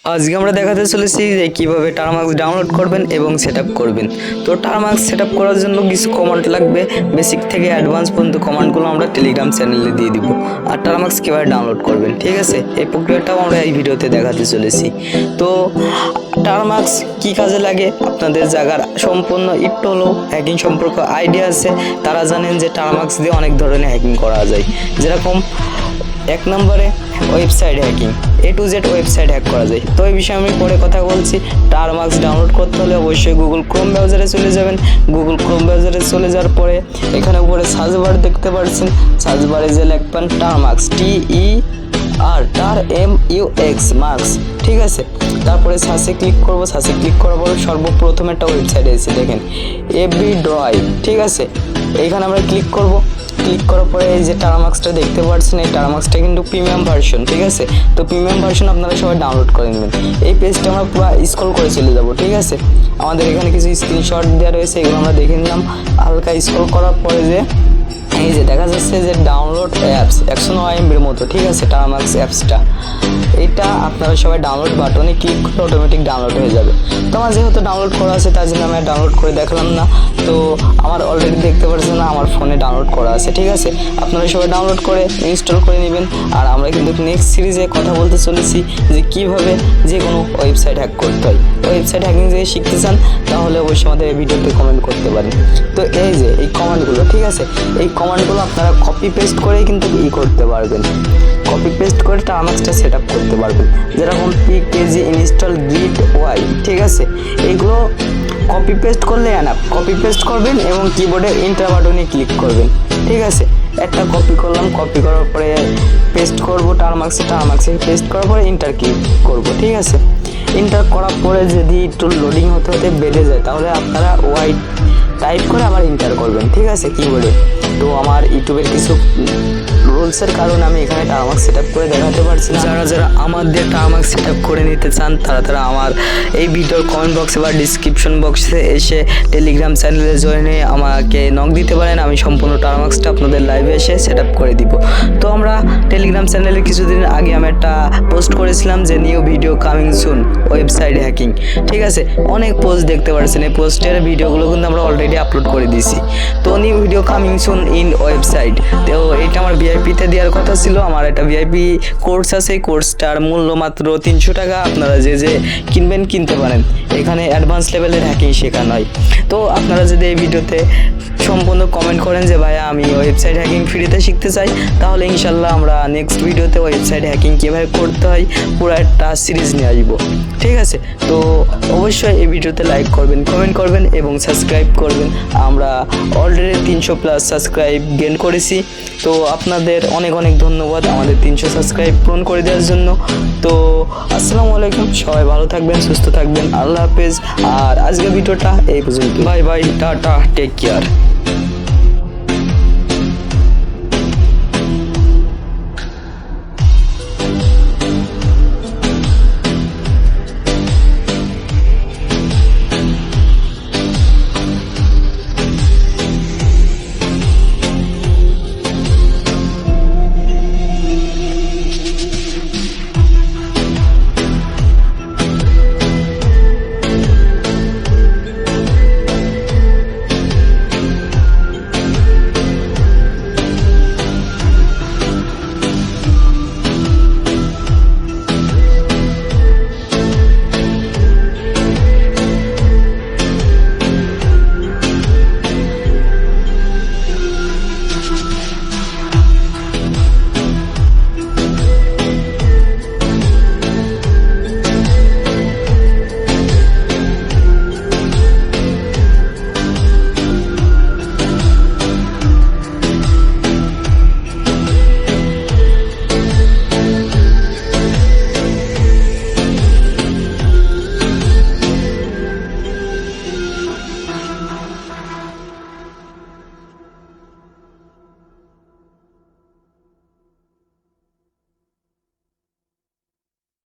আজকে আমরা দেখাতে চলেছি যে কীভাবে টারমার্কস ডাউনলোড করবেন এবং সেটআপ করবেন। তো টারমার্কস সেটআপ করার জন্য কিছু কমান্ড লাগবে, বেসিক থেকে অ্যাডভান্স পর্যন্ত কমান্ডগুলো আমরা টেলিগ্রাম চ্যানেলে দিয়ে দিব। আর টারমার্কস কীভাবে ডাউনলোড করবেন, ঠিক আছে, এই প্রক্রিয়াটাও আমরা এই ভিডিওতে দেখাতে চলেছি। তো টারমার্কস কী কাজে লাগে, আপনাদের জায়গার সম্পূর্ণ একটু হলেও হ্যাকিং সম্পর্কে আইডিয়া আছে তারা জানেন যে টারমার্কস দিয়ে অনেক ধরনের হ্যাকিং করা যায়। যেরকম এক নম্বরে website hacking, A to Z website hack করা যায়। তো এই বিষয়ে আমি পরে কথা বলছি। টারমার্কস ডাউনলোড করতে হলে অবশ্যই গুগল ক্রোম ব্রাউজারে চলে যাবেন। গুগল ক্রোম ব্রাউজারে চলে যাওয়ার পরে এখানে উপরে সার্চ বার দেখতে পাচ্ছেন, সার্চ বারে যে লিখবেন টারমার্কস, TER মার্কস, ঠিক আছে। তারপরে সার্চে ক্লিক করব, সার্চে ক্লিক করার পরে সর্বপ্রথম একটা ওয়েবসাইট এসে দেখেন এভরিড্রয়, ঠিক আছে। এইখানে আমরা ক্লিক করব। ক্লিক করার পরে এই যে টারমার্কসটা দেখতে পাচ্ছেন, এই টারমার্কসটা কিন্তু প্রিমিয়াম ভার্সন, ঠিক আছে। তো প্রিমিয়াম ভার্সন আপনারা সবাই ডাউনলোড করে নেবেন। এই পেজটা আমরা পুরো স্ক্রল করে চলে যাব, ঠিক আছে। আমাদের এখানে কিছু স্ক্রিনশট দেওয়া রয়েছে, এগুলো আমরা দেখে নিলাম। হালকা স্ক্রল করার পরে যে এই যে দেখা যাচ্ছে যে ডাউনলোড অ্যাপস 109 MB মতো, ঠিক আছে। টারমার্কস অ্যাপসটা এটা আপনারা সবাই ডাউনলোড বাটনে ক্লিক করলে অটোমেটিক ডাউনলোড হয়ে যাবে। তো আমার যেহেতু ডাউনলোড করা আছে তার জন্য আমি ডাউনলোড করে দেখালাম না। তো আমার অলরেডি দেখতে পাচ্ছেন না, আমার ফোনে ডাউনলোড করা আছে, ঠিক আছে। আপনারা সবাই ডাউনলোড করে ইনস্টল করে নেবেন। আর আমরা কিন্তু নেক্সট সিরিজে কথা বলতে চলেছি যে কীভাবে যে কোনো ওয়েবসাইট হ্যাক করতে হয়। ওয়েবসাইট হ্যাকিং যদি শিখতে চান তাহলে অবশ্যই আমাদের এই ভিডিওতে কমেন্ট করতে পারেন। তো এই যে এই কমান্ডগুলো, ঠিক আছে, এই কমান্ডগুলো আপনারা কপি পেস্ট করেই কিন্তু করতে পারবেন। কপি পেস্ট করে টারমার্কসটা সেট আপ করতে পারবেন। যেরকম pkg ইনস্টল git y, ঠিক আছে। এইগুলো কপি পেস্ট করলে এনাফ। কপি পেস্ট করবেন এবং কিবোর্ডে এন্টার বাটনে ক্লিক করবেন, ঠিক আছে। একটা কপি করলাম, কপি করার পরে পেস্ট করব টারমার্কসে পেস্ট করার পরে এন্টার ক্লিক করব, ঠিক আছে। এন্টার করার পরে যদি একটু লোডিং হতে হতে বেড়ে যায় তাহলে আপনারা ওয়াই টাইপ করে আবার এন্টার করবেন, ঠিক আছে, কিবোর্ডে। তো আমার ইউটিউবের কিছু রুলসের কারণে আমি এখানে টারমার্কস সেট আপ করে দেখাতে পারছি না। যারা আমাদের টারমার্কস সেট আপ করে নিতে চান তারা আমার এই ভিডিওর কমেন্ট বক্সে বা ডিসক্রিপশন বক্সে এসে টেলিগ্রাম চ্যানেলে জয়েন হয়ে আমাকে নক দিতে পারেন। আমি সম্পূর্ণ টারমার্কসটা আপনাদের লাইভে এসে সেট আপ করে দিব। তো আমরা টেলিগ্রাম চ্যানেলে কিছুদিন আগে আমি একটা পোস্ট করেছিলাম যে new video coming soon website hacking, ঠিক আছে। অনেক পোস্ট দেখতে পাচ্ছেন, এই পোস্টের ভিডিওগুলো কিন্তু আমরা অলরেডি আপলোড করে দিয়েছি। তো new video coming soon in website, তো এটা আমার ভিআইপিতে দেওয়ার কথা ছিল। আমার একটা ভিআইপি কোর্স আছে, এই কোর্সটার মূল্য মাত্র 300 টাকা। আপনারা যে কিনবেন কিনতে পারেন। এখানে অ্যাডভান্স লেভেলের হ্যাকিং শেখানো হয়। তো আপনারা যদি এই ভিডিওতে সম্পূর্ণ কমেন্ট করেন যে ভাইয়া আমি ওয়েবসাইট হ্যাকিং ফ্রিতে শিখতে চাই, তাহলে ইনশাল্লাহ আমরা নেক্সট ভিডিওতে ওয়েবসাইট হ্যাকিং কীভাবে করতে হয় পুরো একটা সিরিজ নিয়ে আসবো, ঠিক আছে। তো অবশ্যই এই ভিডিওতে লাইক করবেন, কমেন্ট করবেন এবং সাবস্ক্রাইব করবেন। আমরা অলরেডি 300+ সাবস্ক্রাইব গেইন করেছি। তো আপনাদের অনেক অনেক ধন্যবাদ আমাদের 300 সাবস্ক্রাইব পূরণ করে দেওয়ার জন্য। তো আসসালামু আলাইকুম, সবাই ভালো থাকবেন, সুস্থ থাকবেন, আল্লাহ হাফেজ। আর আজকের ভিডিওটা এই পর্যন্ত। Bye bye, tata, take care.